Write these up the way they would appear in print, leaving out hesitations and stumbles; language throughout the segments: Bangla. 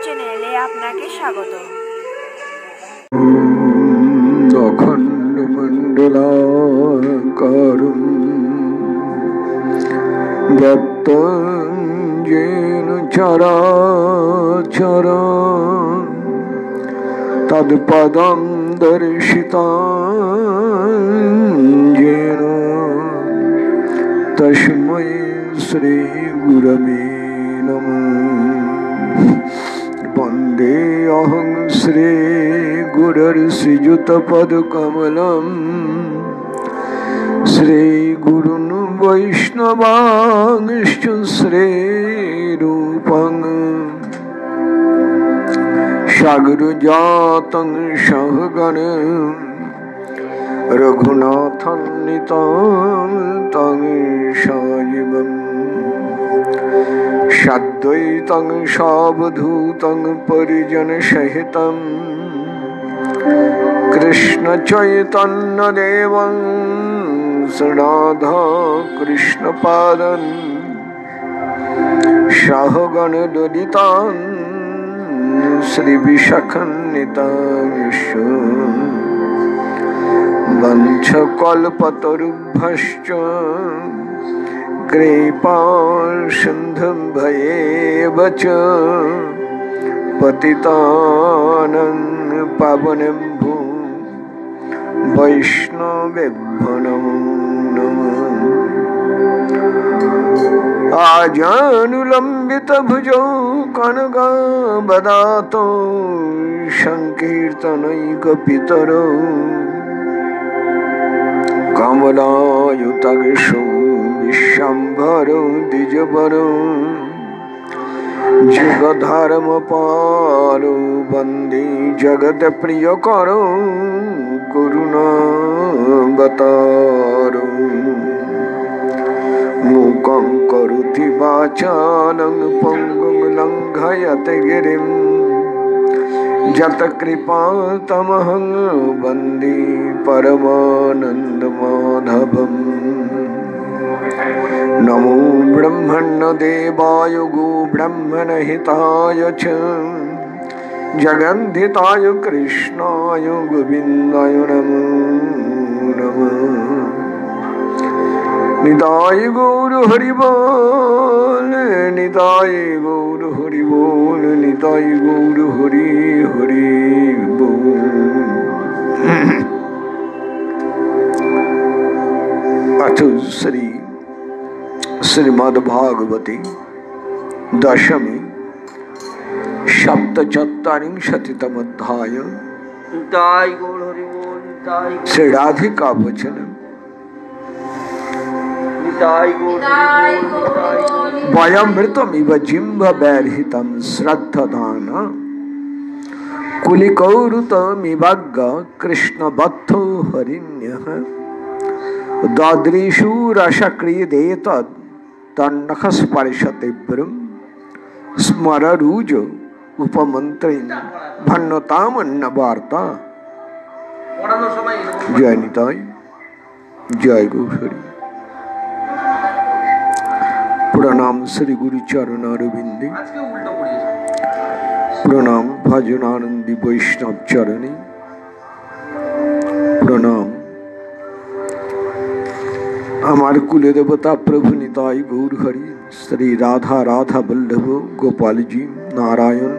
চ্যানেলে আপনাকে স্বাগত। অখণ্ড মণ্ডলাকারম ব্যক্তং যেন চরাচরম তৎপদং দর্শিতাং যেন তস্मै শ্রী গুরবে নমঃ। বন্দে অহং শ্রী গুরুর্শ্রীযুতপদকমলম শ্রী গুরুন বৈষ্ণবাংশ্চ শ্রীরূপং সাগরজাতং সহগণং রঘুনাথান্বিতং তং সজীবং সাদ্বৈতং সাবধূতং পরিজনসহিতং কৃষ্ণ চৈতন্যদেবং রাধা কৃষ্ণ পাদং সহগণ ললিতাং শ্রীবিশাখান্বিতাং বঞ্চকল্পতরুভ্যশ্চ কৃপাসিন্ধুভ্যেব চ পতিতানাং পাবনেভ্যো বৈষ্ণবেভ্যো নমো নমঃ। আজানুলম্বিতভুজৌ কনকাবদাতো সংকীর্তনৈকপিতরো কমলায়ুতাংশো বিশ্বম্ভরো দ্বিজবরো যুগধর্মপালো বন্দে জগৎপ্রিয়করো করুণাবতারো মূকং করোতি বাচালং পঙ্গুং লঙ্ঘয়তে গিরিম যৎকৃপাতমহং বন্দে পরমানন্দমাধবম। নমো ব্রহ্মণ্যদেবায় গো ব্রহ্মণহিতায় চ জগদ্ধিতায় কৃষ্ণায় গোবিন্দায় নমো নমঃ। নিতাই গৌর হরি বল, নিতাই গৌর হরি বল, নিতাই গৌর হরি হরি বল। अथ श्री श्रीमद्भागवते दशमी सप्तचत्वारिंशतितमोऽध्याय श्री राधिका वचन। वयमृतमिव जिह्वैर्हितं श्रद्धदान कुलिकौरुतमिवज्ञ कृष्णबद्धो हरिण्यः ददृशु रसक्रीडेतद् तन्नखस्पर्शते ब्रह्म स्मररूज उपमन्त्रेण भन्नतामन्नवार्ता। जय निताय, जय गौरी। प्रणाम श्री गुरु चरणारविंदे, प्रणाम भजनानंदी वैष्णव चरणे, प्रणाम हमारे कुल देवता प्रभु निताई गौर हरि श्री राधा राधा वल्लभ गोपाल जी नारायण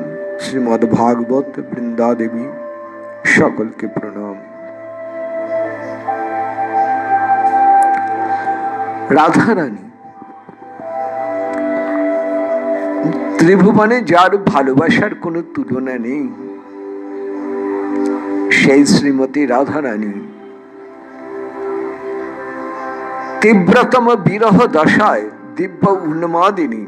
श्रीमद् भागवत वृंदा देवी सकल के प्रणाम। राधा रानी त्रिभुवने जार भालोबासार कोनो तुलना नेই সেই শ্রীমতী রাধা রানী तीव्रतम विरह दशाय दिव्य उन्मादिनी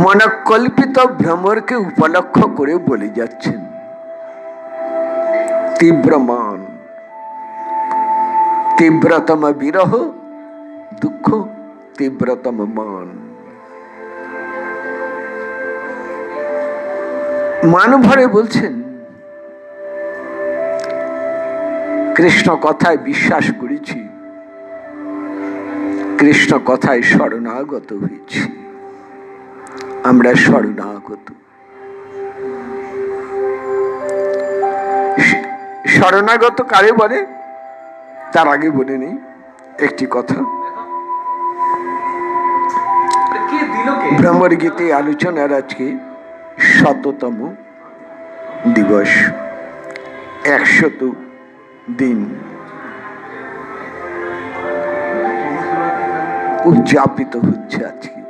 मनकल्पित भ्रमर के उपलक्ष्य करे बोले जाच्छेन तीव्रमान तीव्रतम विरह दुख तीव्रतम मान मान भरे बोलছেন কৃষ্ণ কথায় বিশ্বাস করেছি, কৃষ্ণ কথায় শরণাগত হয়েছি। আমরা শরণাগত। শরণাগত কারে বলে তার আগে বলে নেই একটি কথা। ভ্রমর গীতে আলোচনার আজকে ১০০তম দিবস, ১০০ দিন উদযাপিত হচ্ছে আজকে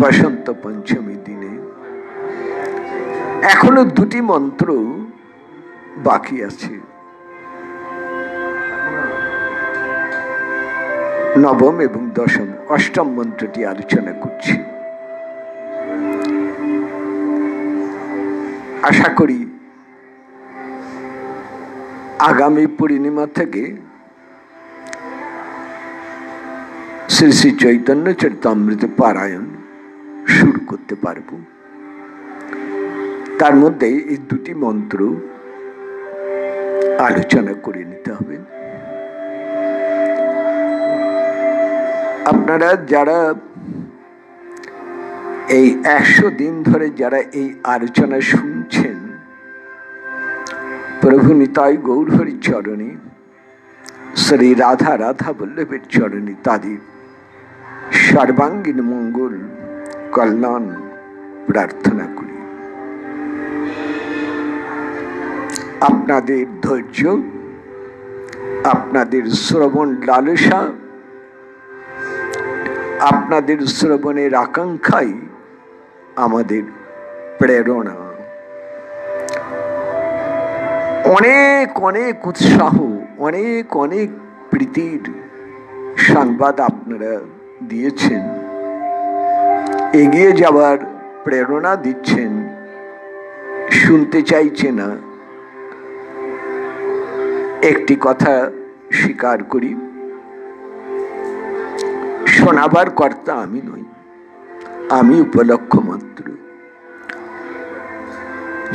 বসন্ত পঞ্চমী দিনে। এখনো দুটি মন্ত্র বাকি আছে। নবম এবং দশম, অষ্টম মন্ত্রটি আলোচনা করছি। আশা করি আগামী পূর্ণিমা থেকে শ্রী শ্রী চৈতন্য চরিতামৃত পারায়ণ শুরু করতে পারব। তার মধ্যে এই দুটি মন্ত্র আলোচনা করে নিতে হবে। আপনারা যারা এই ১০০ দিন ধরে যারা এই আলোচনা শুনছেন, প্রভু নিতাই গৌরহরির চরণে, শ্রী রাধা রাধা বল্লভের চরণে তাদের সর্বাঙ্গীন মঙ্গল কল্যাণ প্রার্থনা করি। আপনাদের ধৈর্য, আপনাদের শ্রবণ লালসা, আপনাদের শ্রবণের আকাঙ্ক্ষাই আমাদের প্রেরণা। অনেক অনেক উৎসাহ, অনেক অনেক প্রীতির সংবাদ আপনারা দিয়েছেন, এগিয়ে যাওয়ার প্রেরণা দিচ্ছেন। শুনতে চাইছে না একটি কথা স্বীকার করি, শোনাবার কর্তা আমি নই, আমি উপলক্ষ মাত্র।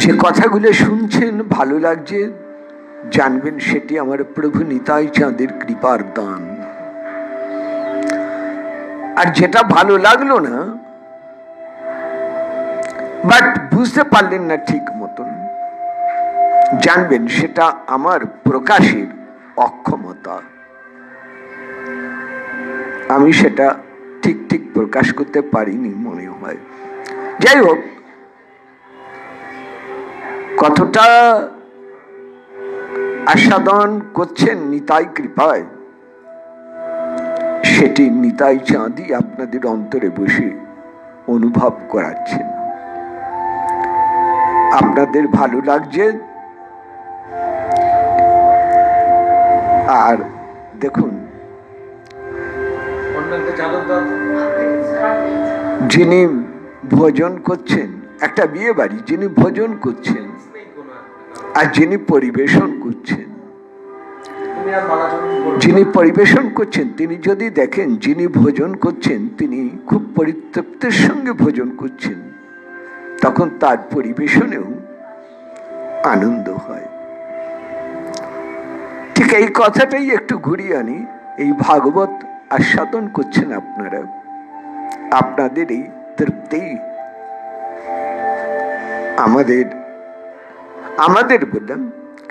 যে কথাগুলো শুনছেন ভালো লাগছে, জানবেন সেটি আমার প্রভু নিতাই চাঁদের কৃপার দান। আর যেটা ভালো লাগলো না, বাট বুঝতে পারলেন না ঠিক মতন, জানবেন সেটা আমার প্রকাশের অক্ষমতা। আমি সেটা ঠিক ঠিক প্রকাশ করতে পারিনি মনে হয়। যাই হোক, কতটা আস্বাদন করছেন নিতাই কৃপায়, সেটি নিতাই চাঁদই আপনাদের অন্তরে বসে অনুভব করাচ্ছেন। আপনাদের ভালো লাগছে। আর দেখুন, যিনি ভোজন করছেন, একটা বিয়ে বাড়ি, যিনি ভোজন করছেন আর যিনি পরিবেশন করছেন, যিনি পরিবেশন করছেন তিনি যদি দেখেন যিনি ভোজন করছেন তিনি খুব পরিতৃপ্তির সঙ্গে ভোজন করছেন, তখন তার পরিবেশনেও আনন্দ হয়। ঠিক এই কথাটাই একটু ঘুরিয়ে আনি। এই ভাগবত আস্বাদন করছেন আপনারা, আপনাদের এই তৃপ্তি আমাদের বললাম,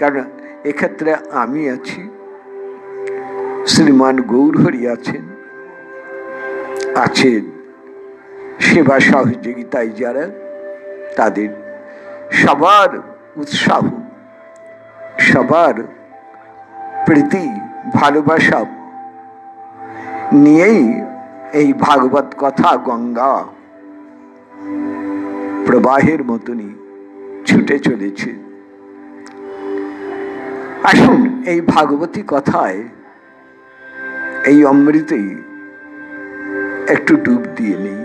কারণ এক্ষেত্রে আমি আছি, শ্রীমান গৌরহরি আছেন, সেবা সহযোগিতায় যারা, তাদের সবার উৎসাহ, সবার প্রীতি ভালোবাসা নিয়েই এই ভাগবত কথা গঙ্গা প্রবাহের মতনই ছুটে চলেছে। আসুন এই ভাগবতী কথায়, এই অমৃতে একটু ডুব দিয়ে নেই।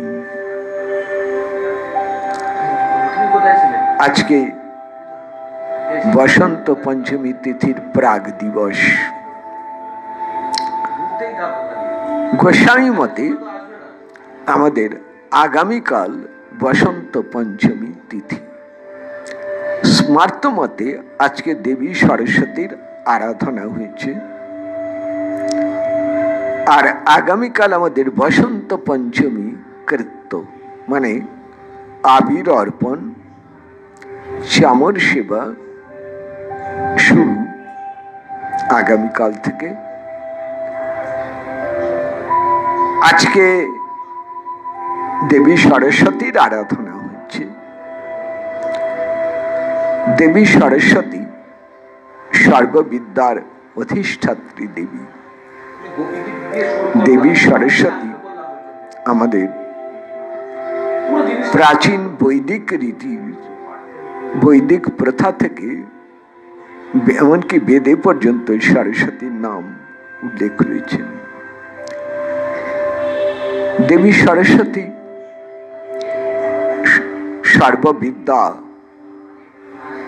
আজকে বসন্ত পঞ্চমী তিথির প্রাগ দিবস। গোস্বামী মতে আমাদের আগামীকাল বসন্ত পঞ্চমী তিথি। স্মার্ত মতে আজকে দেবী সরস্বতীর আরাধনা হয়েছে, আর আগামীকাল আমাদের বসন্ত পঞ্চমী কৃত্য, মানে আবির অর্পণ, চামর সেবা শুরু আগামীকাল থেকে। আজকে দেবী সরস্বতীর আরাধনা হচ্ছে। দেবী সরস্বতী সর্ববিদ্যার অধিষ্ঠাত্রী দেবী। দেবী সরস্বতী আমাদের প্রাচীন বৈদিক রীতি, বৈদিক প্রথা থেকে এমনকি বেদে পর্যন্ত সরস্বতীর নাম উল্লেখ রয়েছে। দেবী সরস্বতী সর্ববিদ্যা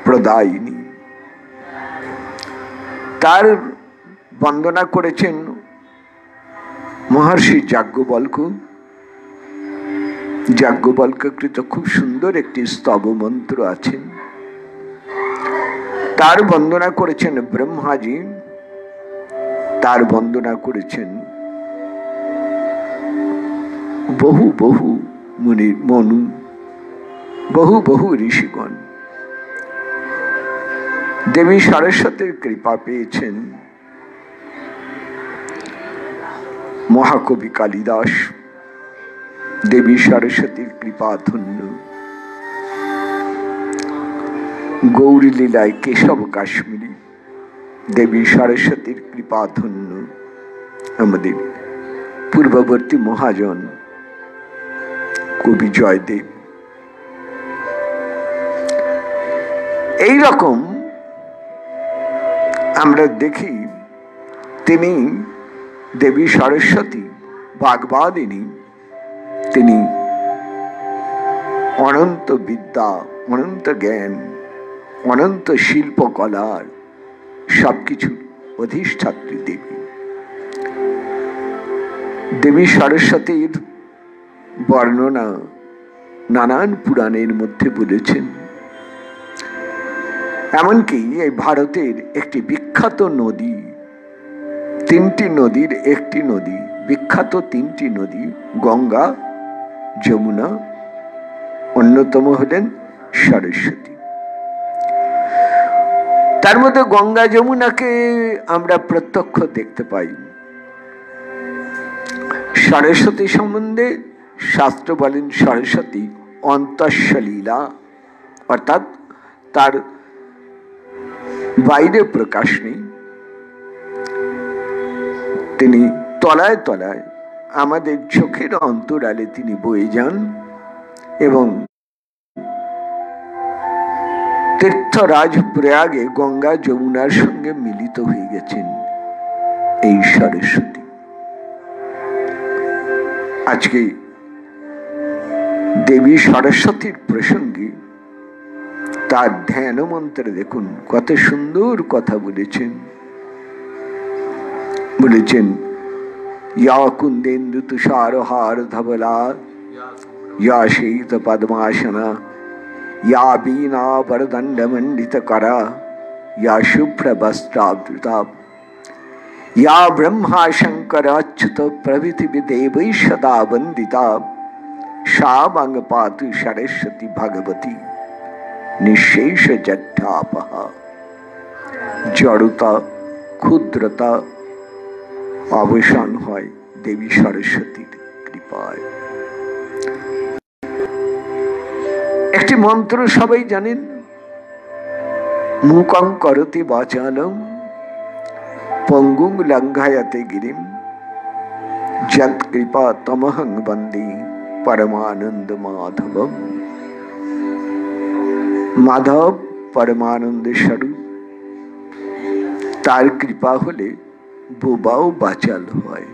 প্রদায়িনী। তার বন্দনা করেছেন মহর্ষি যাজ্ঞবল্ক। যাজ্ঞবল্ককৃত খুব সুন্দর একটি স্তব মন্ত্র আছে। তার বন্দনা করেছেন ব্রহ্মাজি, তার বন্দনা করেছেন বহু বহু মুনি মনু, বহু বহু ঋষিগণ। দেবী সরস্বতীর কৃপা পেয়েছেন মহাকবি কালিদাস। দেবী সরস্বতীর কৃপা ধন্য। গৌরী লীলায় কেশব কাশ্মীরি। দেবী সরস্বতীর কৃপা ধন্য আমাদের পূর্ববর্তী মহাজন কবি জয়দেব। এই রকম আমরা দেখি তিনি দেবী সরস্বতী বাগবাদিনী। তিনি অনন্ত বিদ্যা, অনন্ত জ্ঞান, অনন্ত শিল্পকলার সবকিছু অধিষ্ঠাত্রী দেবী। দেবী সরস্বতীর বর্ণনা নানান পুরাণের মধ্যে বলেছেন। এমনকি এই ভারতের একটি বিখ্যাত নদী, তিনটি নদীর একটি নদী, বিখ্যাত তিনটি নদী গঙ্গা, যমুনা, অন্যতম হলেন সরস্বতী। তার মধ্যে গঙ্গা যমুনাকে আমরা প্রত্যক্ষ দেখতে পাই। সরস্বতী সম্বন্ধে শাস্ত্র বলেন সরস্বতী অন্তঃসলীলা, অর্থাৎ তার বাইরে প্রকাশ নেই। তিনি তলায় তলায় আমাদের চোখের অন্তরালে তিনি বয়ে যান এবং তীর্থরাজ প্রয়াগে গঙ্গা যমুনার সঙ্গে মিলিত হয়ে গেছেন এই সরস্বতী। আজকে দেবী সরস্বতীর প্রসঙ্গে তার ধ্যান মন্ত্রে দেখুন কত সুন্দর কথা বলেছেন। বলেছেন ইয়া কুন্দেন্দু তুষারহার ধবলা, ইয়া শীত পদ্মাসনা, ইয়া বীণা বরদণ্ড মণ্ডিত করা, ইয়া শুভ্র বস্ত্রাবৃতা, ইয়া ব্রহ্মা শঙ্কর অচ্যুত প্রভৃতি দেবৈ সদা বন্দিতা, সা মাং পাতু সরস্বতী ভগবতী নিঃশেষ জড্ডাপহা। জড়তা, ক্ষুদ্রতা অবসান হয় দেবী সরস্বতীর কৃপায়। একটি মন্ত্র সবাই জানেন, মূকং করতি বাচালম পঙ্গুং লঙ্ঘায়তে গিরিম যৎ কৃপা তমহং বন্দে পরমানন্দ মাধবম। মাধব পরমানন্দ স্বরূপ, তার কৃপা হলে বোবাও বাচাল হয়।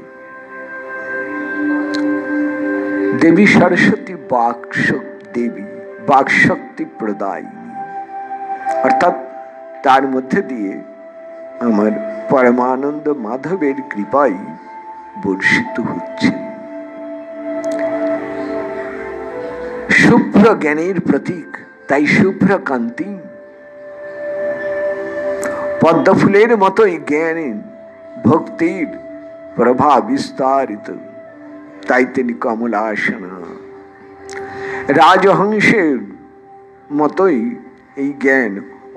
দেবী সরস্বতী দেবী বাকশক্তি প্রদায়িনী, অর্থাৎ তার মধ্যে দিয়ে আমার পরমানন্দ মাধবের কৃপাই বর্ষিত হচ্ছে। শুভ্র জ্ঞানের প্রতীক, তাই শুভ্র কান্তি। পদ্মফুলের মতোই জ্ঞান ভক্তির প্রভা বিস্তারিত, তাই তিনি কমলাসনা। রাজহংসের মতোই এই জ্ঞান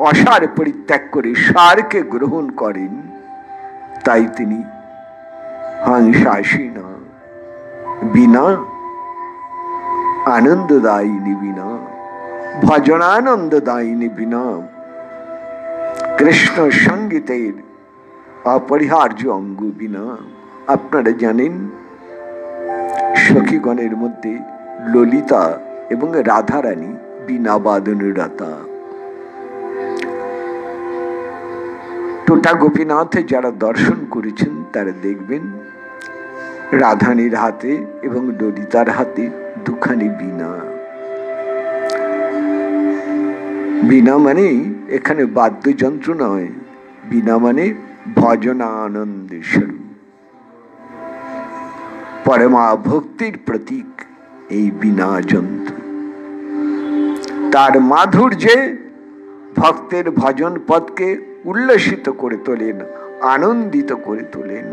অসার পরিত্যাগ করে সারকে গ্রহণ করেন, তাই তিনি হংসাসীনা বিনা আনন্দদায়িনী বিনা ভজনানন্দদায়িনী বিনা কৃষ্ণ সঙ্গীতের অপরিহার্য অঙ্গ বিনা। আপনারা জানেন সখীগণের মধ্যে ললিতা এবং রাধারানী বিনা বাদনরতা। টোটা গোপীনাথে যারা দর্শন করেছেন তারা দেখবেন রাধানীর হাতে এবং ললিতার হাতে দুখানি বীণা। বীণা মানে এখানে বাদ্যযন্ত্র নয়, বীণা মানে ভজনানন্দের স্বরূপ, পরমা ভক্তির প্রতীক এই বীণা যন্ত্র। তার মাধুর্যে ভক্তের ভজন পথকে উল্লসিত করে তোলেন, আনন্দিত করে তোলেন।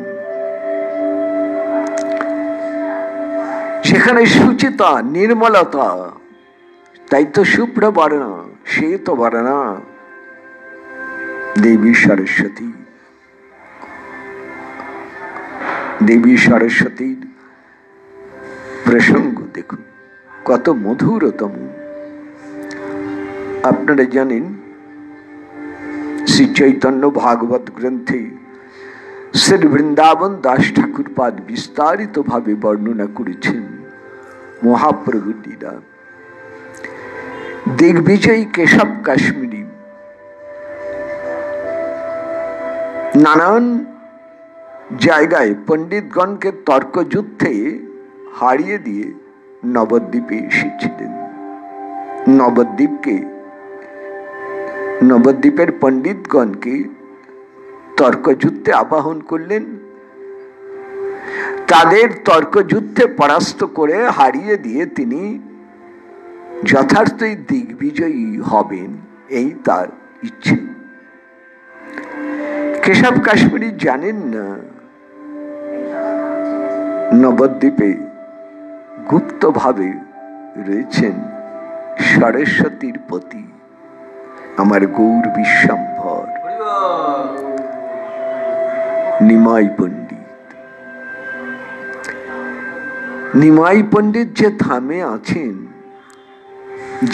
সেখানে সুচিতা, নির্মলতা, তাই তো শুভ্রবর্ণা, শ্বেতবর্ণা দেবী সরস্বতী। দেবী সরস্বতীর প্রসঙ্গ দেখুন কত মধুরতম। আপনারা জানেন শ্রী চৈতন্য ভাগবত গ্রন্থে শ্রী বৃন্দাবন দাস ঠাকুর পাদ বিস্তারিত ভাবে বর্ণনা করেছেন মহাপ্রভুর লীলা। দিগ্বিজয়ী কেশব কাশ্মীরি নানান জায়গায় পণ্ডিতগণকে তর্কযুদ্ধে হারিয়ে দিয়ে নবদ্বীপে এসেছিলেন। নবদ্বীপের পণ্ডিতগণকে তর্কযুদ্ধে আবাহন করলেন। তাদের তর্কযুদ্ধে পরাস্ত করে হারিয়ে দিয়ে তিনি যথার্থই দিগ্বিজয়ী হবেন, এই তার ইচ্ছে। কেশব কাশ্মীরি জানেন না নবদ্বীপে গুপ্ত ভাবে রয়েছেন সরস্বতীর পতি আমার গৌর বিশ্বম্ভর নিমাই পণ্ডিত। নিমাই পণ্ডিত যে ধামে আছেন,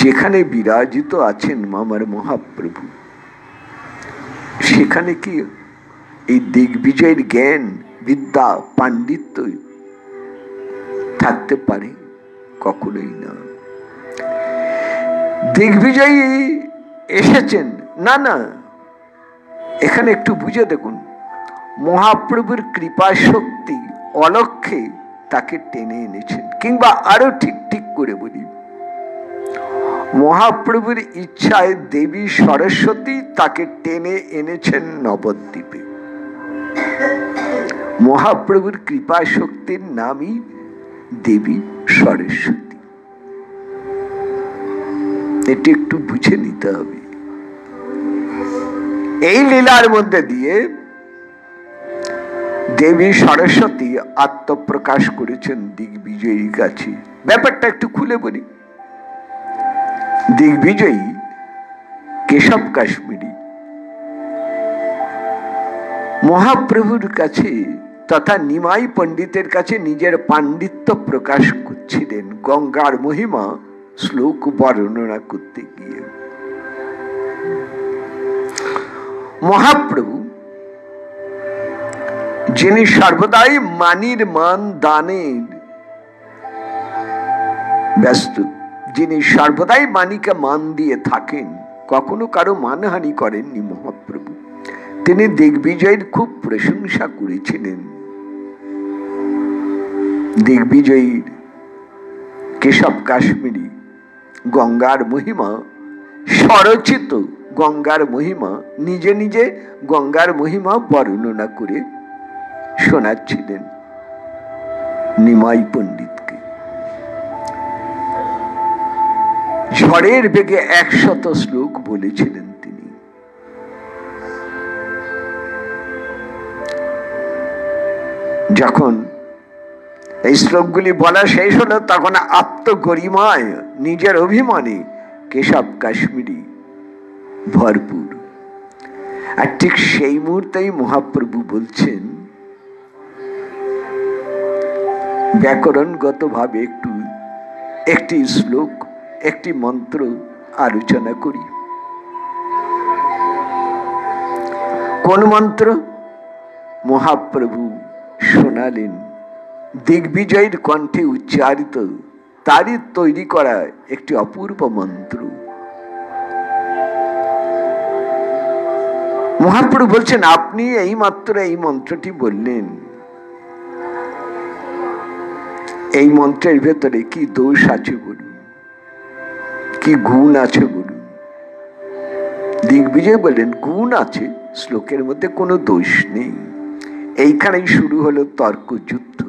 যেখানে বিরাজিত আছেন আমার মহাপ্রভু, সেখানে কি এই দিগ্বিজয়ের জ্ঞান, বিদ্যা, পাণ্ডিত্য থাকতে পারে? কখনোই না। দিগ্বিজয়ী এসেছেন না, না, এখানে একটু বুঝে দেখুন, মহাপ্রভুর কৃপা শক্তি অলক্ষ্যে তাকে টেনে এনেছেন। কিংবা আরো ঠিক করে বলি, মহাপ্রভুর ইচ্ছায় দেবী সরস্বতী তাকে টেনে এনেছেন নবদ্বীপে। মহাপ্রভুর কৃপা শক্তির নামই দেবী সরস্বতী। এটি একটু বুঝে নিতে হবে। এই লীলার মধ্যে দিয়ে দেবী সরস্বতী আত্মপ্রকাশ করেছেন দিগ্বিজয়ীর কাছে। ব্যাপারটা একটু খুলে বলি। দিগ্বিজয়ী কেশব কাশ্মীরি মহাপ্রভুর কাছে তথা নিমাই পণ্ডিতের কাছে নিজের পাণ্ডিত্য প্রকাশ করছিলেন গঙ্গার মহিমা শ্লোক বর্ণনা করতে গিয়ে। মহাপ্রভু যিনি সর্বদাই মানির মান দানের ব্যস্ত, যিনি সর্বদাই মানিকে মান দিয়ে থাকেন, কখনো কারো মানহানি করেননি মহাপ্রভু, তিনি দিগ্বিজয়ের খুব প্রশংসা করেছিলেন। দিগ্বিজয়ীর কেশব কাশ্মীরি গঙ্গার মহিমা, স্বরচিত গঙ্গার মহিমা, নিজে নিজে গঙ্গার মহিমা বর্ণনা করে শোনাচ্ছিলেন নিমাই পণ্ডিতকে। ঝড়ের বেগে 100 শ্লোক বলেছিলেন তিনি। যখন এই শ্লোকগুলি বলা শেষ হলো তখন আত্মগরিমায় নিজের অভিমানে কেশব কাশ্মীরি ভরপুর। আর ঠিক সেই মুহূর্তেই মহাপ্রভু বলছেন, ব্যাকরণগত ভাবে একটি শ্লোক, একটি মন্ত্র আলোচনা করি। কোন মন্ত্র? মহাপ্রভু শোনালেন দিগ্বিজয়ের কণ্ঠে উচ্চারিত তারই তৈরি করা একটি অপূর্ব মন্ত্র। মহাপ্রভু বলছেন, আপনি এইমাত্র এই মন্ত্রটি বললেন, এই মন্ত্রের ভেতরে কি দোষ আছে বলুন, কি গুণ আছে বলুন? দিগ্বিজয় বললেন, গুণ আছে, শ্লোকের মধ্যে কোনো দোষ নেই। এইখানেই শুরু হলো তর্ক যুদ্ধ।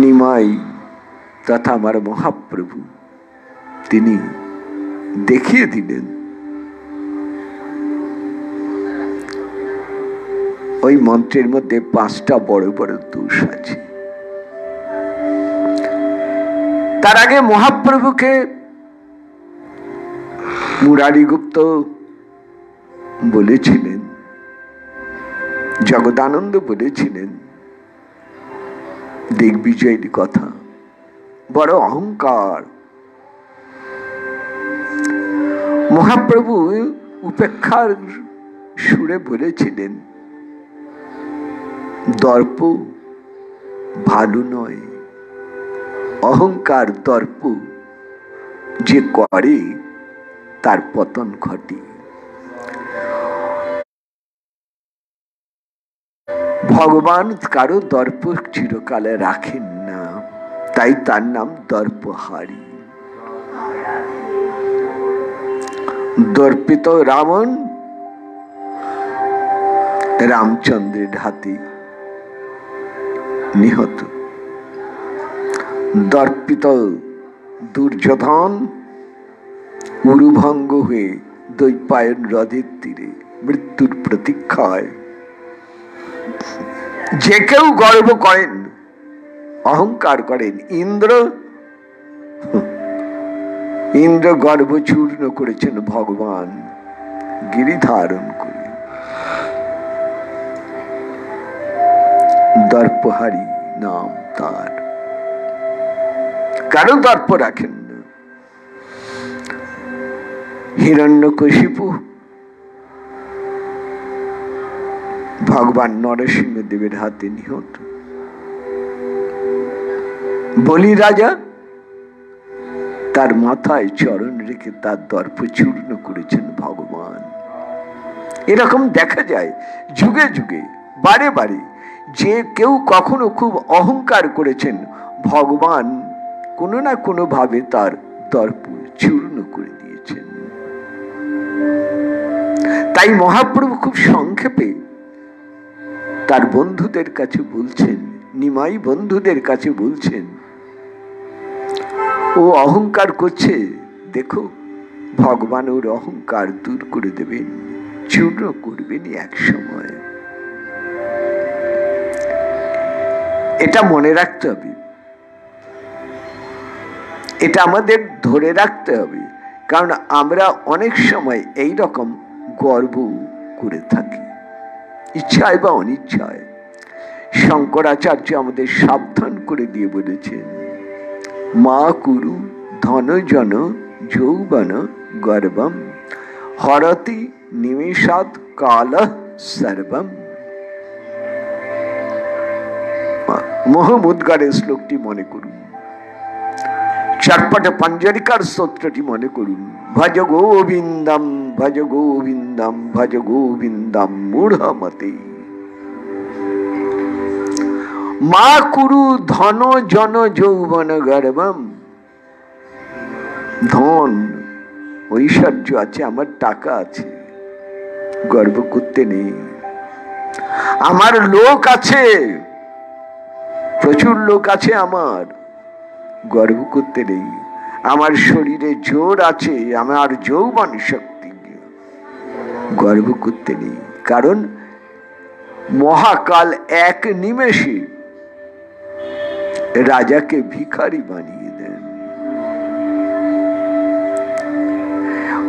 নিমাই তথা আমার মহাপ্রভু তিনি দেখিয়ে দিলেন ওই মন্ত্রের মধ্যে 5টা বড় বড় দোষ আছে। তার আগে মহাপ্রভুকে মুরারিগুপ্ত বলেছিলেন, জগদানন্দ বলেছিলেন দিগ্বিজয়ের কথা, বড় অহংকার। মহাপ্রভু উপেক্ষার সুরে বলেছিলেন, দর্প ভালো নয়, অহংকার দর্প যে করে তার পতন ঘটে। ভগবান কারো দর্প চিরকালে রাখেন না, তাই তার নাম দর্পহারী। দর্পিত রাবণ রামচন্দ্রের হাতে নিহত, দর্পিত দুর্যোধন উরুভঙ্গ হয়ে দৈপায়ন হ্রদের তীরে মৃত্যুর প্রতীক্ষায়। যে কেউ গর্ব করেন, অহংকার করেন, ইন্দ্র গর্ব চূর্ণ করেছেন ভগবান গিরি ধারণ করে। দর্পহারী নাম তার, কারো দর্প রাখেন না। হিরণ্যকশিপু ভগবান নরসিংহ দেবের হাতে নিহত। বলি রাজা তার মাথায় চরণ রেখে তার দর্প চূর্ণ করেছেন ভগবান। এরকম দেখা যায় যুগে যুগে, বারে বারে, যে কেউ কখনো খুব অহংকার করেছেন, ভগবান কোনো না কোনো ভাবে তার দর্প চূর্ণ করে দিয়েছেন। তাই মহাপ্রভু খুব সংক্ষেপে তার বন্ধুদের কাছে বলছেন, নিমাই বন্ধুদের কাছে বলছেন, ও অহংকার করছে, দেখো ভগবান ওর অহংকার দূর করে দেবেন, চূর্ণ করবেন এক সময়। এটা মনে রাখতে হবে, এটা আমাদের ধরে রাখতে হবে, কারণ আমরা অনেক সময় এই রকম গর্ব করে থাকি, ইচ্ছায় বা অনিচ্ছায়। শঙ্করাচার্য আমাদের সাবধান করে দিয়ে বলেছেন, মা কুরু ধন জন যৌবন গর্বম হরতি নিমেষাৎ কাল সর্বম। মোহমুদ্গারের শ্লোকটি মনে করুন, চটপট পঞ্জরিকার স্তোত্রটি মনে করুন, ভজ গোবিন্দম ভজ গোবিন্দম ভজ গোবিন্দম মূঢ়মতে। মা কুরু ধন জন যৌবন গর্বম। ধন ঐশ্বর্য আছে, আমার টাকা আছে, গর্ব করতে নেই। আমার লোক আছে, প্রচুর লোক আছে, আমার গর্ব করতে নেই। আমার শরীরে জোর আছে, আমার যৌবন শক্তি, গর্ব করতে নেই। কারণ মহাকাল এক নিমেষে রাজাকে ভিখারি বানিয়ে দেন।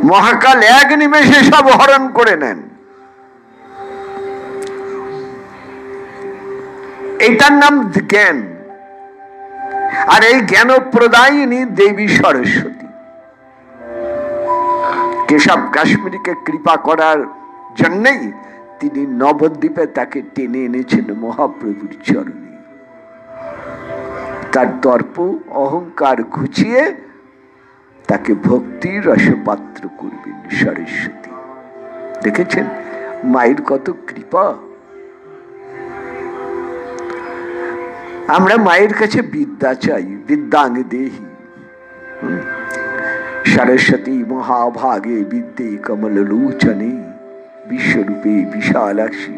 মহাকাল এক নিমেষে সব হরণ করে নেন। এটার নাম জ্ঞান। আর এই জ্ঞান প্রদায়িনী দেবী সরস্বতী। কেশব কাশ্মীরকে কৃপা করার জন্যই তিনি নবদ্বীপে তাকে টেনে এনেছেন মহাপ্রভুর চরণে। তার দর্প অহংকার ঘুচিয়ে তাকে ভক্তির রসপাত্র করবেন সরস্বতী। দেখেছেন মায়ের কত কৃপা। আমরা মায়ের কাছে বিদ্যা চাই, বিদ্যাং দেহি। সরস্বতী মহাভাগে বিদ্যে কমল লোচনে বিশ্বরূপে বিশালাক্ষী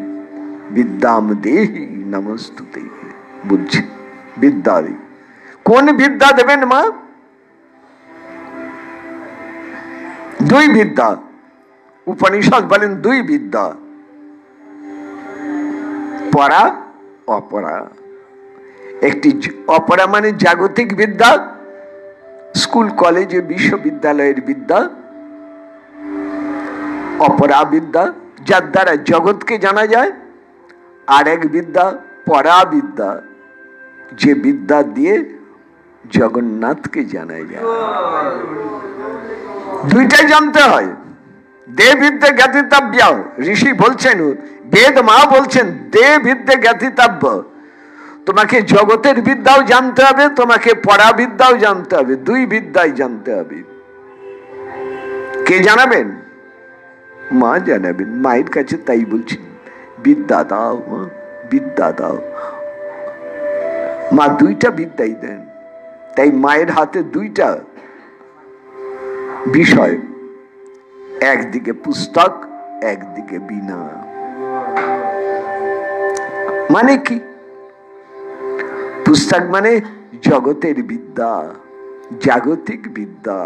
বিদ্যাম দেহি নমস্তুতে। বুঝছে বিদ্যা দেই। কোন বিদ্যা দেবেন মা? দুই বিদ্যা। উপনিষদ বলেন দুই বিদ্যা, পরা অপরা। একটি অপরা মানে জাগতিক বিদ্যা, স্কুল কলেজে বিশ্ববিদ্যালয়ের বিদ্যা। অপরা বিদ্যা যার দ্বারা জগৎকে জানা যায়। আর এক বিদ্যা পরা বিদ্যা, যে বিদ্যা দিয়ে জগন্নাথকে জানা যায়। দুইটাই জানতে হয়। দে বিদ্যে জ্ঞাতিতব্য। ঋষি বলছেন, বেদ মা বলছেন দে বিদ্যে জ্ঞাতিতব্য। তোমাকে জগতের বিদ্যাও জানতে হবে, তোমাকে পড়া বিদ্যাও জানতে হবে। দুই বিদ্যাই জানতে হবে। কে জানাবেন? মা জানাবেন। মায়ের কাছে তাই বলছেন বিদ্যা দাও, বিদ্যা দাও। মা দুইটা বিদ্যাই দেন। তাই মায়ের হাতে দুইটা বিষয়, একদিকে পুস্তক, একদিকে বীণা। মানে কি? পুস্তক মানে জগতের বিদ্যা, জাগতিক বিদ্যা।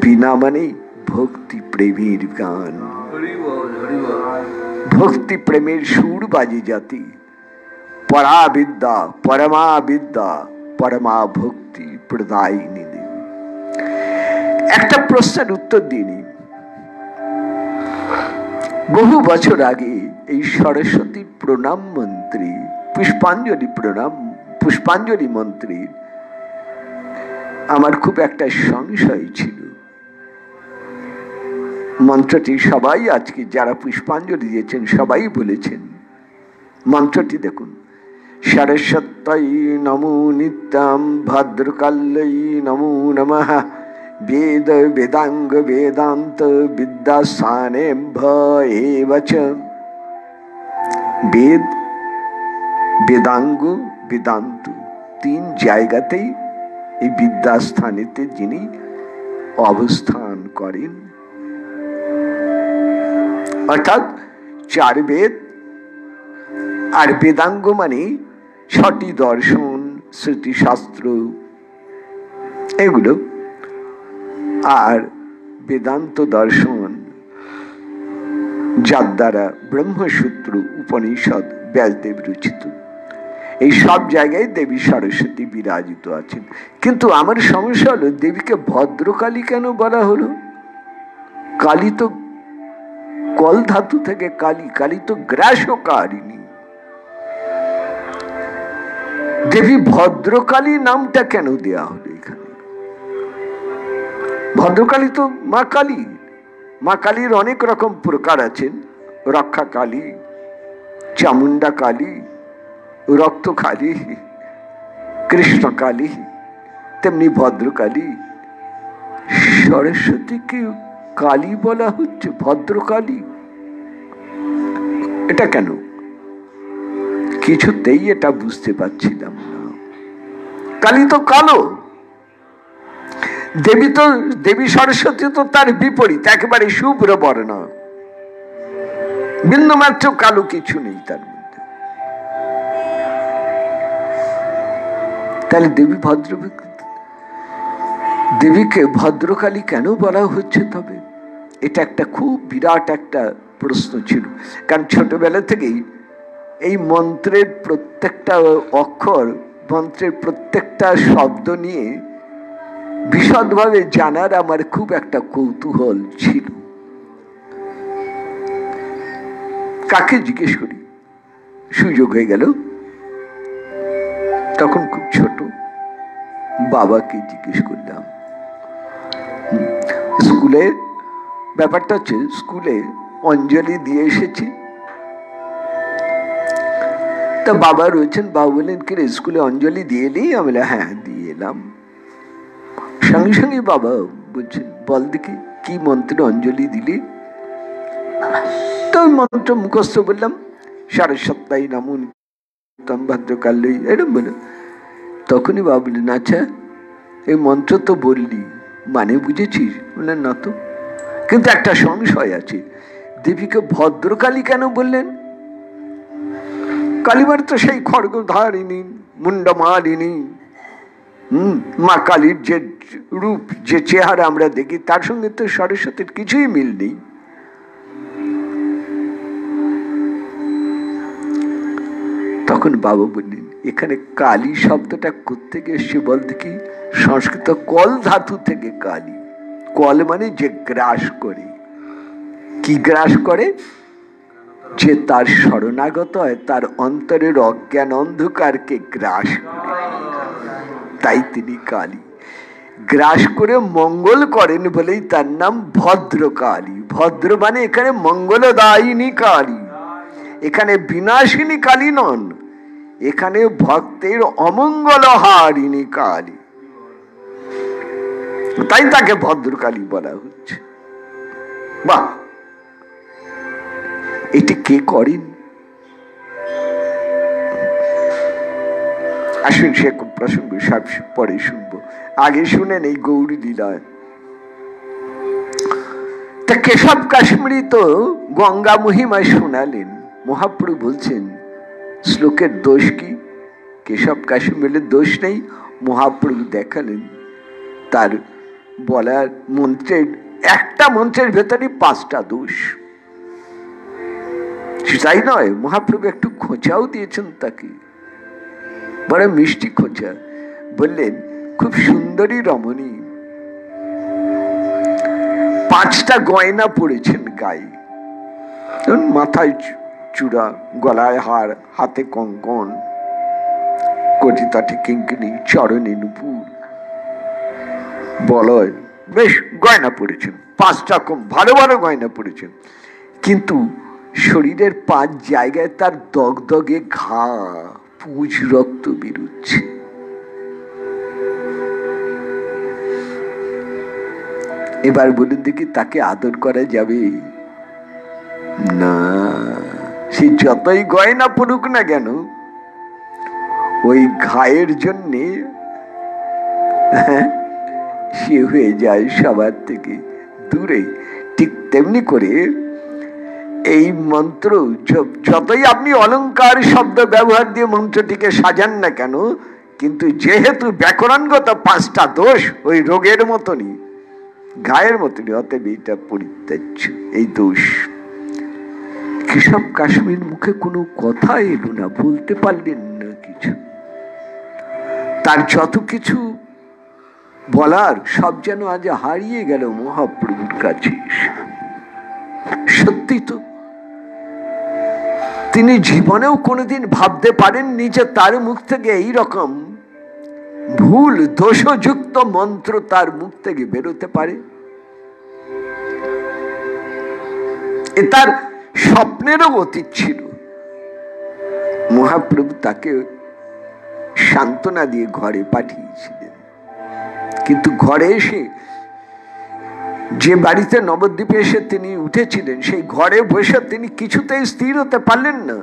বীণা মানে ভক্তি প্রেমের গান, ভক্তি প্রেমের সুর বাজে জাতি। পরা বিদ্যা, পরমা বিদ্যা, পরমা ভক্তি প্রদায়িনী দেবী। একটা প্রশ্নের উত্তর দিইনি। বহু বছর আগে এই সরস্বতী প্রণাম মন্ত্রী, পুষ্পাঞ্জলি প্রণাম, পুষ্পাঞ্জলি মন্ত্রী আমার খুব একটা সংশয় ছিল। মন্ত্রটি সবাই আজকে যারা পুষ্পাঞ্জলি দিয়েছেন সবাই বলেছেন। মন্ত্রটি দেখুন, সরস্বত্যৈ নমো নিত্যং ভদ্রকাল্যৈ নমো নমঃ বেদ বেদাঙ্গ বেদান্ত বিদ্যাস্থানেভ্য এব চ। বেদ, বেদাঙ্গ, বেদান্ত তিন জায়গাতেই এই বিদ্যাস্থানেতে যিনি অবস্থান করেন, অর্থাৎ চার বেদ আর বেদাঙ্গ মানে ছটি দর্শন, স্মৃতিশাস্ত্র এগুলো, আর বেদান্ত দর্শন যার দ্বারা ব্রহ্মসূত্র উপনিষদ ব্যাসদেব রচিত। এই সব জায়গায় দেবী সরস্বতী বিরাজিত আছেন। কিন্তু আমার সমস্যা হলো, দেবীকে ভদ্রকালী কেন বলা হলো? কালী তো কল ধাতু থেকে কালী, কালী তো গ্রাসকারিণী। দেবী ভদ্রকালী নামটা কেন দেয়া হলো এখানে? ভদ্রকালী তো মা কালী। মা কালীর অনেক রকম প্রকার আছেন। রক্ষা কালী, চামুন্ডা কালী, রক্ত কালী, কৃষ্ণ কালী, তেমনি ভদ্রকালী। সরস্বতীকে কালী বলা হচ্ছে, ভদ্রকালী, এটা কেন? কিছুতেই এটা বুঝতে পারছিলাম না। কালী তো কালো, দেবী তো, দেবী সরস্বতী তো তার বিপরীত, একেবারে শুভ্র বর্ণ, বিন্দুমাত্র কালো কিছু নেই তার মধ্যে। তাহলে দেবী দেবীকে ভদ্রকালী কেন বলা হচ্ছে? তবে এটা একটা খুব বিরাট একটা প্রশ্ন ছিল, কারণ ছোটবেলা থেকেই এই মন্ত্রের প্রত্যেকটা অক্ষর, মন্ত্রের প্রত্যেকটা শব্দ নিয়ে বিশদভাবে জানার আমার খুব একটা কৌতূহল ছিল। কাকে জিজ্ঞেস করি, সুযোগ হয়ে গেল, তখন খুব ছোট, বাবাকে জিজ্ঞেস করলাম। স্কুলে ব্যাপারটা হচ্ছে, স্কুলে অঞ্জলি দিয়ে এসেছি, তা বাবা রয়েছেন, বাবা বললেন কি রে স্কুলে অঞ্জলি দিয়ে এলি? আমি বললাম হ্যাঁ দিয়ে এলাম। সঙ্গে সঙ্গে বাবা বলছেন বল দেখি কি মন্ত্রে অঞ্জলি দিলি? তো মন্ত্র মুখস্থ বললাম, সাড়ে সপ্তাহে নামুন তম ভদ্রকালেই, এরকম বলে। তখনই বাবা বললেন আচ্ছা এই মন্ত্র তো বললি, মানে বুঝেছিস? বললেন না তো, কিন্তু একটা সংশয় আছে, দেবীকে ভদ্রকালী কেন বললেন? কালীমার তো সেই খড়গধারিণী, মুন্ডমালিনী, মা কালীর যে রূপ, যে চেহারা আমরা দেখি, তার সঙ্গে তো সরস্বতীর কিছুই মিল নেই। তখন বাবা বললেন এখানে কালী শব্দটা কোত্থেকে এসছে বলতে? কি সংস্কৃত কল ধাতু থেকে কালী। কল মানে যে গ্রাস করে। কি গ্রাস করে? যে তার শরণাগত হয়, তার অন্তরের অজ্ঞান অন্ধকারকে গ্রাস করে, তাই তিনি কালী। গ্রাস করে মঙ্গল করেন বলেই তার নাম ভদ্রকালী। ভদ্র মানে এখানে মঙ্গলদায়িনী কালী, এখানে বিনাশিনী কালী নন, এখানে ভক্তের অমঙ্গল হারিণী কালী, তাই তাকে ভদ্রকালী বলা হচ্ছে। বাহ, এটি কে করেন? আসুন সে প্রসঙ্গ সব পরে শুনবো, আগে শুনেন এই গৌরী লীলায়। তা কেশব কাশ্মীরি তো গঙ্গা মহিমায় শোনালেন। মহাপ্রভু বলছেন শ্লোকের দোষ কি? কেশব কাশ্মীরের দোষ নেই, মহাপ্রভু দেখালেন তার বলার মন্ত্রের, একটা মন্ত্রের ভেতরে 5টা দোষ। তাই নয়, মহাপ্রভু একটু খোঁচাও দিয়েছেন তাকে, বড় মিষ্টি খোঁচা। বললেন খুব সুন্দরী রমণী, 5টা গয়না পরেছেন গায়ে, মাথায় চূড়া, গলায় হার, হাতে কঙ্কন, কটিতটে কিঙ্কিণী, চরণে নূপুর, বলয়, বেশ গয়না পরেছেন, 5টা কম ভালো ভালো গয়না পরেছেন, কিন্তু শরীরের 5 জায়গায় তার দগদগে ঘা, পুজ রক্ত বেরোচ্ছে। এবার বলুন দেখি তাকে আদর করা যাবে? না, সে যতই গয়না পড়ুক না কেন, ওই ঘায়ের জন্যে সে হয়ে যায় সবার থেকে দূরে। ঠিক তেমনি করে এই মন্ত্র যতই আপনি অলংকার শব্দ ব্যবহার দিয়ে মন্ত্রটিকে সাজান না কেন, কিন্তু যেহেতু ব্যাকরণগত 5টা দোষ ওই রোগের মতনই, গায়ের মতনই, অতএব এইটা পরিত্যাজ্য, এই দোষ। কেশব কাশ্মীর মুখে কোনো কথা এলো না, বলতে পারলেন না কিছু। তার যত কিছু বলার সব যেন আজ হারিয়ে গেল মহাপ্রভুর কাছে। সত্যি তো, তিনি জীবনেও কোনোদিন ভাবতে পারেননি যে তার মুখ থেকে এইরকম ভুল দোষযুক্ত মন্ত্র তার মুখ থেকে বেরোতে পারে। এ তার স্বপ্নেরও অতীত ছিল। মহাপ্রভু তাকে সান্ত্বনা দিয়ে ঘরে পাঠিয়েছিলেন, কিন্তু ঘরে এসে, যে বাড়িতে নবদ্বীপে এসে তিনি উঠেছিলেন, সেই ঘরে বসে তিনি কিছুতেই স্থির হতে পারলেন না।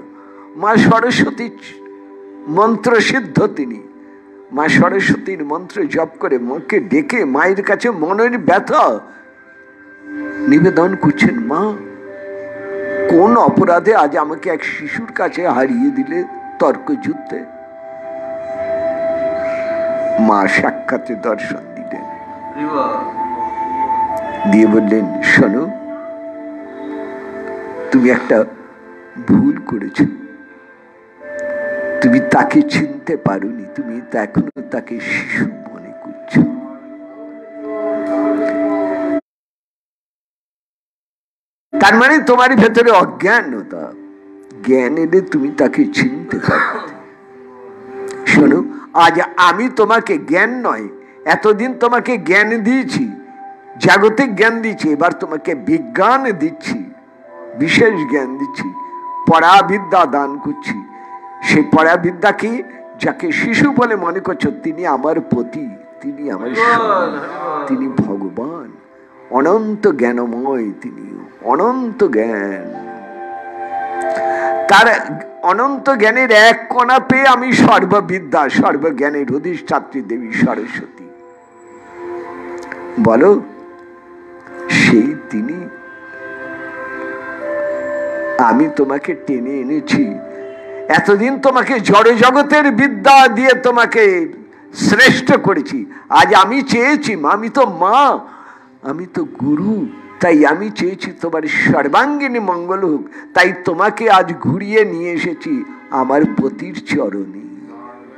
মা সরস্বতী মন্ত্র সিদ্ধ, তিনি মা সরস্বতীর মন্ত্র জপ করে মাকে ডেকে মায়ের কাছে মনের ব্যথা নিবেদন করছেন। মা, কোন অপরাধে আজ আমাকে এক শিশুর কাছে হারিয়ে দিলে তর্ক যুদ্ধে? মা সাক্ষাতে দর্শন দিলেন, দিয়ে বললেন শোনো, তুমি একটা ভুল করেছ, তুমি তাকে চিনতে পারোনি, তুমি এখনো তাকে শিশু মনে করছো। তার মানে তোমার ভেতরে অজ্ঞানতা, জ্ঞান এলে তুমি তাকে চিনতে পারবে। শোনো, আজ আমি তোমাকে জ্ঞান নয়, এতদিন তোমাকে জ্ঞান দিয়েছি, জাগতিক জ্ঞান দিচ্ছি, এবার তোমাকে বিজ্ঞান দিচ্ছি, বিশেষ জ্ঞান দিচ্ছি, পরাবিদ্যা দান করছি। সেই পরাবিদ্যা কি? যাকে শিশু বলে মনে করছো, তিনি আমার পতি, তিনি আমার স্বামী, তিনি ভগবান, অনন্ত জ্ঞানময়, তিনি অনন্ত জ্ঞান। তার অনন্ত জ্ঞানের এক কণা পেয়ে আমি সর্ববিদ্যা সর্বজ্ঞানের অধিষ্ঠাত্রী দেবী সরস্বতী। বলো, সেই তিনি। আমি তোমাকে টেনে এনেছি, এতদিন তোমাকে জড় জগতের বিদ্যা দিয়ে তোমাকে শ্রেষ্ঠ করেছি। আজ আমি চেয়েছি, আমি তো মা, আমি তো গুরু, তাই আমি চেয়েছি তোমার সর্বাঙ্গিনী মঙ্গল হোক। তাই তোমাকে আজ ঘুরিয়ে নিয়ে এসেছি আমার পতির চরণে,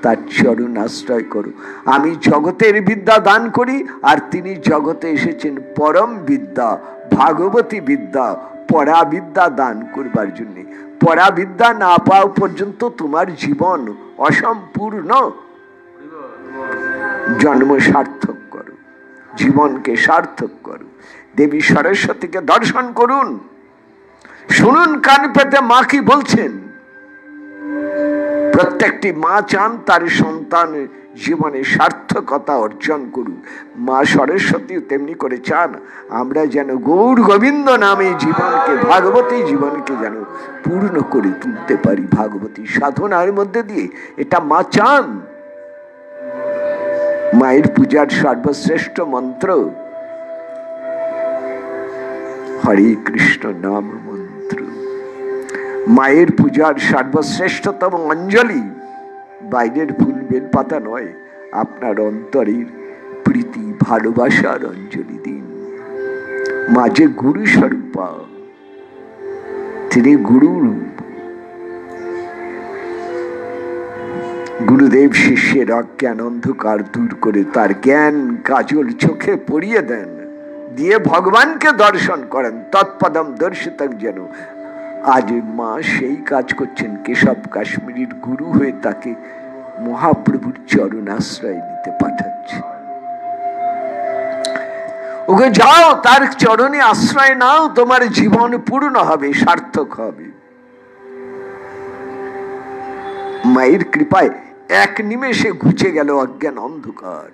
তার চরণ আশ্রয় করো। আমি জগতের বিদ্যা দান করি, আর তিনি জগতে এসেছেন পরম বিদ্যা, ভাগবতী বিদ্যা, পরাবিদ্যা দান করবার জন্য। পরাবিদ্যা না পাওয়া পর্যন্ত তোমার জীবন অসম্পূর্ণ। জন্ম সার্থক করো, জীবনকে সার্থক করো, দেবী সরস্বতীকে দর্শন করুন। শুনুন কান পেতে মা কি বলছেন। প্রত্যেকটি মা চান তার সন্তান জীবনে সার্থকতা অর্জন করুক। মা সরস্বতী তেমনি করে চান আমরা যেন গৌর গোবিন্দ নামে জীবনকে, ভাগবতী জীবনকে যেন পূর্ণ করে তুলতে পারি ভাগবতী সাধনার মধ্যে দিয়ে। এটা মা চান। মায়ের পূজার সর্বশ্রেষ্ঠ মন্ত্র হরে কৃষ্ণ নাম মন্ত্র। মায়ের পূজার সর্বশ্রেষ্ঠতম অঞ্জলি বাইরের ফুল বেলপাতা নয়, আপনার অন্তরের প্রীতি ভালোবাসার অঞ্জলি দিন। মা যে গুরু স্বরূপা, তিনি গুরু রূপ। গুরুদেব শিষ্যের অজ্ঞান অন্ধকার দূর করে তার জ্ঞান কাজল চোখে পরিয়ে দেন, দিয়ে ভগবানকে দর্শন করেন। তৎপদম দর্শিতং যেন। আজ মা সেই কাজ করছেন, কেশব কাশ্মীরের গুরু হয়ে তাকে মহাপ্রভুর চরণ আশ্রয় নিতে পাঠাচ্ছে। ওকে যাও, তার চরণে আশ্রয় নাও, তোমার জীবন পূর্ণ হবে, সার্থক হবে। মায়ের কৃপায় এক নিমেষে ঘুচে গেল অজ্ঞান অন্ধকার,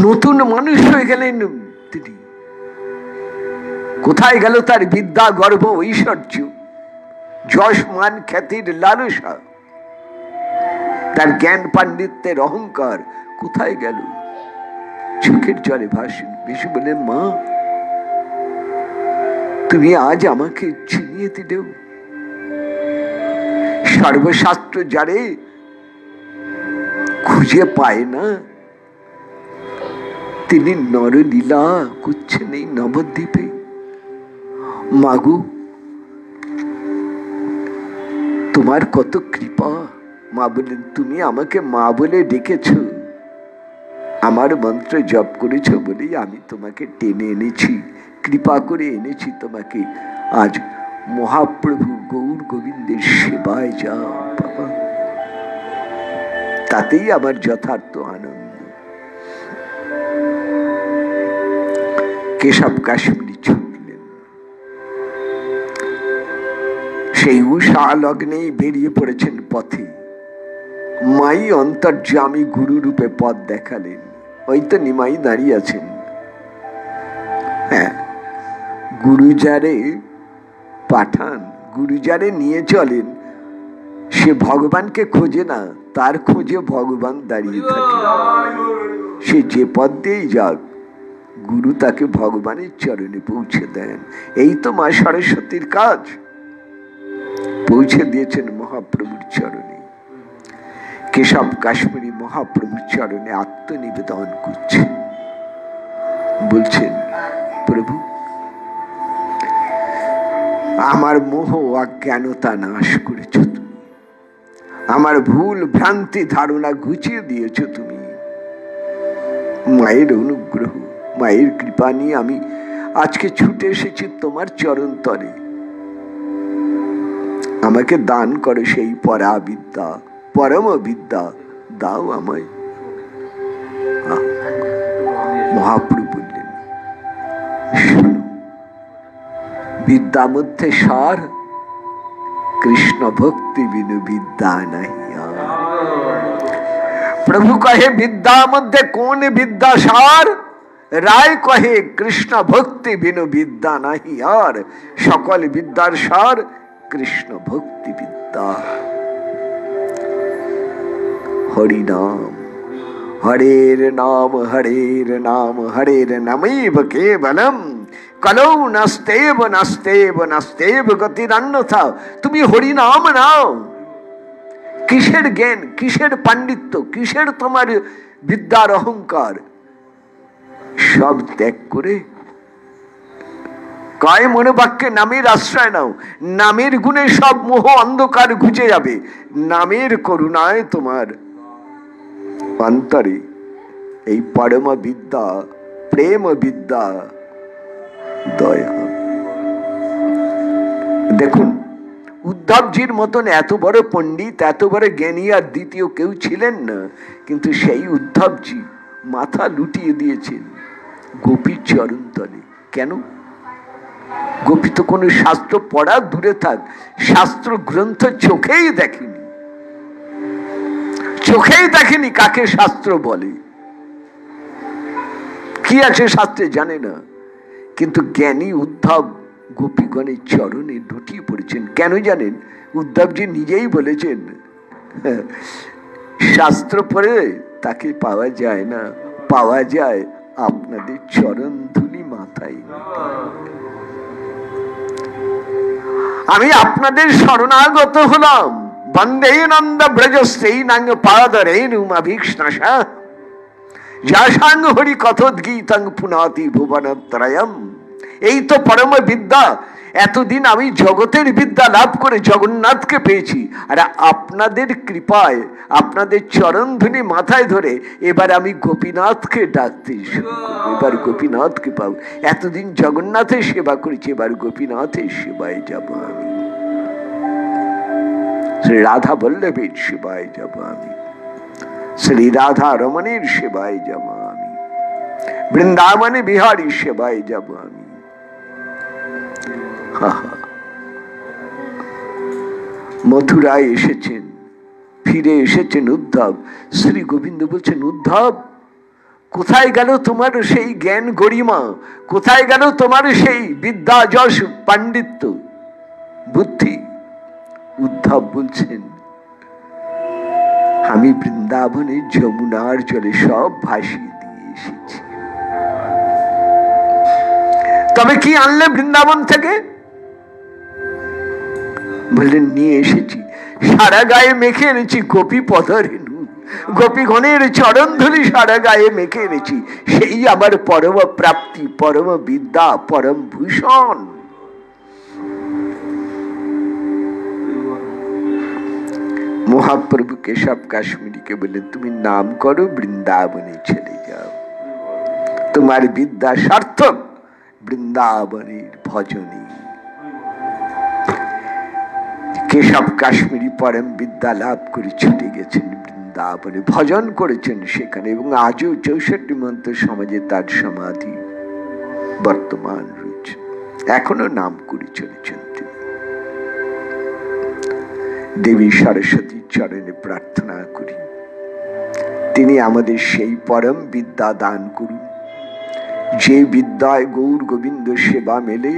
নতুন মানুষ হয়ে গেলেন তিনি। কোথায় গেল তার বিদ্যা, গর্ব, ঐশ্বর্য, যশ, মান, খ্যাতির লালসা, তার জ্ঞান পাণ্ডিত্যের অহংকার কোথায় গেল? চোখের জলে ভাসেন। বেশি বলে, মা তুমি আজ আমাকে চিনিয়ে দিলেও, সর্বশাস্ত্র যারে খুঁজে পায় না, তিনি নরলীলা করছেন এই নবদ্বীপে। মাগো, তোমার কত কৃপা। মা বলেন, তুমি আমাকে মা বলে ডেকেছ, আমার মন্ত্র জপ করেছ বলেই আমি তোমাকে টেনে এনেছি, কৃপা করে এনেছি তোমাকে। আজ মহাপ্রভু গৌর গোবিন্দের সেবায় যাও বাবা, তাতেই আমার যথার্থ আনন্দ। কেশব কাশ্মীরি ছুটলেন, সেই উষা লগ্নেই বেরিয়ে পড়েছেন পথে। মাই অন্তর্যামী গুরু রূপে পথ দেখালেন। ওই তো নিমাই দাঁড়িয়ে আছেন। হ্যাঁ, গুরু যারে পাঠান, গুরু যারে নিয়ে চলেন, সে ভগবানকে খোঁজে না, তার খোঁজে ভগবান দাঁড়িয়ে থাকে। সে যে পথ দিয়েই যাক, গুরু তাকে ভগবানের চরণে পৌঁছে দেন। এই তো মা সরস্বতীর কাজ, পৌঁছে দিয়েছেন মহাপ্রভুর চরণে। কেশব কাশ্মীরি মহাপ্রভুর চরণে আত্মনিবেদন করছেন, বলছেন, প্রভু আমার মোহ অজ্ঞানতা নাশ করেছ তুমি, আমার ভুল ভ্রান্তি ধারণা ঘুচিয়ে দিয়েছ তুমি। মায়ের অনুগ্রহ, মায়ের কৃপা নিয়ে আমি আজকে ছুটে এসেছি তোমার চরণ তলে। আমাকে দান করে সেই পরা বিদ্যা, পরম বিদ্যা দাও আমায়। মহাপ্রভু বললেন, শোনো, বিদ্যা মধ্যে সার, কৃষ্ণ ভক্তি বিনু বিদ্যা নাহি। প্রভু কহে বিদ্যা মধ্যে কোন বিদ্যা সার? রায় কহে কৃষ্ণ ভক্তি বিনু বিদ্যা নাহি আর। সকল বিদ্যার সার কৃষ্ণ ভক্তি বিদ্যা। হরি নাম, হরের নাম, হরের নাম, হরের নামেব কেবলম, কলৌ নাস্তেব নাস্তেব নাস্তেব গতিরন্যথা। তুমি হরি নাম নাও। কিসের জ্ঞান, কিসের পাণ্ডিত্য, কিসের তোমার বিদ্যার অহংকার, সব ত্যাগ করে কায় মনে বাক্যে নামের আশ্রয় নাও। নামের গুণে সব মোহ অন্ধকার ঘুচে যাবে। নামের করুণায় তোমার অন্তরে এই পরম বিদ্যা, প্রেম বিদ্যা দয়া। দেখুন, উদ্ধবজির মতন এত বড় পণ্ডিত, এত বড় জ্ঞানী আর দ্বিতীয় কেউ ছিলেন না, কিন্তু সেই উদ্ধবজি মাথা লুটিয়ে দিয়েছেন গোপীর চরণ তলে। কেন? গোপী তো কোনো শাস্ত্র পড়া দূরে থাক, শাস্ত্র গ্রন্থ চোখেই দেখেনি, চোখেই দেখেনি কাকে শাস্ত্র বলে, কি আছে শাস্ত্রে জানে না। কিন্তু জ্ঞানী উদ্ধব গোপীগণের চরণে লুটিয়ে পড়েছেন। কেন জানেন? উদ্ধবজি নিজেই বলেছেন, শাস্ত্র পড়ে তাকে পাওয়া যায় না, পাওয়া যায় আপনাদের চরণ ধুলি মাথায়। আমি আপনাদের শরণাগত হলাম। বন্দে নন্দ ব্রজস্তেই নাঙ্গ পাদরেণুমভীক্ষ্ণসা যাসাঙ্গ হরি কথোদ্গীতং পুনাতি ভুবনত্রয়ম। এই তো পরম বিদ্যা। এতদিন আমি জগতের বিদ্যা লাভ করে জগন্নাথকে পেয়েছি, আর আপনাদের কৃপায়, আপনাদের চরণ ধুলি মাথায় ধরে এবার আমি গোপীনাথকে ডাকতে শুরু করব। এবার গোপীনাথকে পাবো। এতদিন জগন্নাথের সেবা করেছি, এবার গোপীনাথের সেবায় যাব আমি, শ্রী রাধা বল্লভের সেবায় যাব আমি, শ্রী রাধা রমণের সেবায় যাব আমি, বৃন্দাবনে বিহারীর সেবায় যাব আমি। মথুরায় এসেছেন, ফিরে এসেছেন উদ্ধব। শ্রী গোবিন্দ বলছেন, উদ্ধব কোথায় গেল তোমার সেই জ্ঞান গরিমা, কোথায় গেল তোমার সেই বিদ্যা যশ পাণ্ডিত্য বুদ্ধি? উদ্ধব বলছেন, আমি বৃন্দাবনে যমুনার জলে সব ভাসিয়ে দিয়ে এসেছি। তবে কি আনলে বৃন্দাবন থেকে? বললেন, নিয়ে এসেছি, সারা গায়ে মেখে এনেছি গোপী পদরেণু, গোপীগণের চরণ ধরি সারা গায়ে মেখে এনেছি। সেই আমার পরম প্রাপ্তি, পরম বিদ্যা, পরম ভূষণ। মহাপ্রভু কেশব কাশ্মীরীকে বললেন, তুমি নাম করো, বৃন্দাবনে চলে যাও, তোমার বিদ্যা সার্থক বৃন্দাবনের ভজনী। কেশব কাশ্মীরী পরম বিদ্যা লাভ করে ছুটে গেছেন বৃন্দাবনে, ভজন করেছেন সেখানে, এবং আজও 64 মন্ত্র সমাজে তার সমাধি বর্তমান রয়েছে। এখনো নাম করে চলেছেন তিনি। দেবী সরস্বতীর চরণে প্রার্থনা করি, তিনি আমাদের সেই পরম বিদ্যা দান করুন, যে বিদ্যায় গৌর গোবিন্দ সেবা মেলে,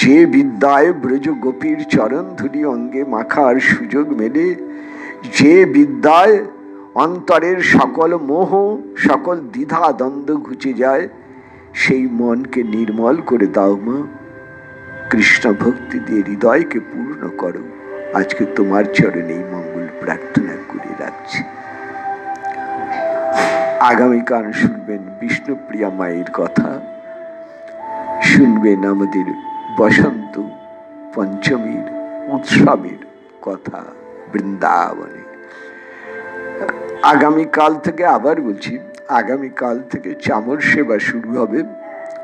যে বিদ্যায় ব্রজ গোপীর চরণ ধুলি অঙ্গে মাখার সুযোগ মেলে, যে বিদ্যায় অন্তরের সকল মোহ, সকল দ্বিধা দ্বন্দ্ব ঘুচে যায়, সেই মনকে নির্মল করে দাও মা। কৃষ্ণ ভক্তি দিয়ে হৃদয়কে পূর্ণ করো। আজকে তোমার চরণে মঙ্গল প্রার্থনা করে রাখছি। আগামীকাল শুনবেন বিষ্ণুপ্রিয়া মায়ের কথা, শুনবেন আমাদের বসন্ত পঞ্চমীর উৎসবের কথা বৃন্দাবনে। আগামীকাল থেকে, আবার বলছি, আগামীকাল থেকে চামর সেবা শুরু হবে।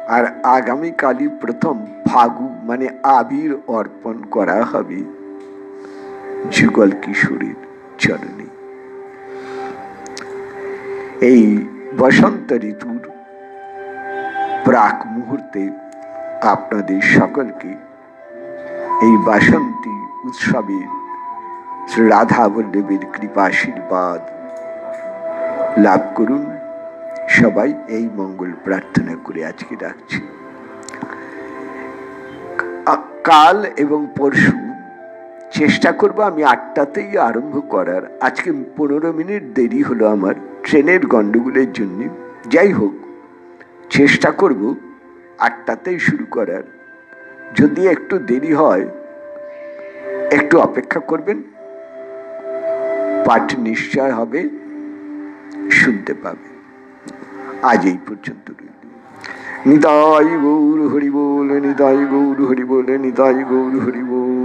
আর আগামীকালই প্রথম ফাগু মানে আবির অর্পণ করা হবে যুগল কিশোরের চরণে। এই বসন্ত ঋতুর প্রাক মুহূর্তে আপনাদের সকলকে এই বাসন্তী উৎসবে শ্রী রাধা বল্লভের কৃপা আশীর্বাদ লাভ করুন। সবাই এই মঙ্গল প্রার্থনা করে আজকে রাখছি। কাল এবং পরশু চেষ্টা করব আমি 8টাতেই আরম্ভ করার। আজকে 15 মিনিট দেরি হলো আমার ট্রেনের গন্ডগোলের জন্য। যাই হোক, চেষ্টা করব 8টাতেই শুরু করার। যদি একটু দেরি হয় একটু অপেক্ষা করবেন, পাঠ নিশ্চয় হবে, শুনতে পাবে। আজ এই পর্যন্ত রইল। নিতাই গৌর হরি বল, নিতাই গৌর হরি বল, নিতাই গৌর হরি বল।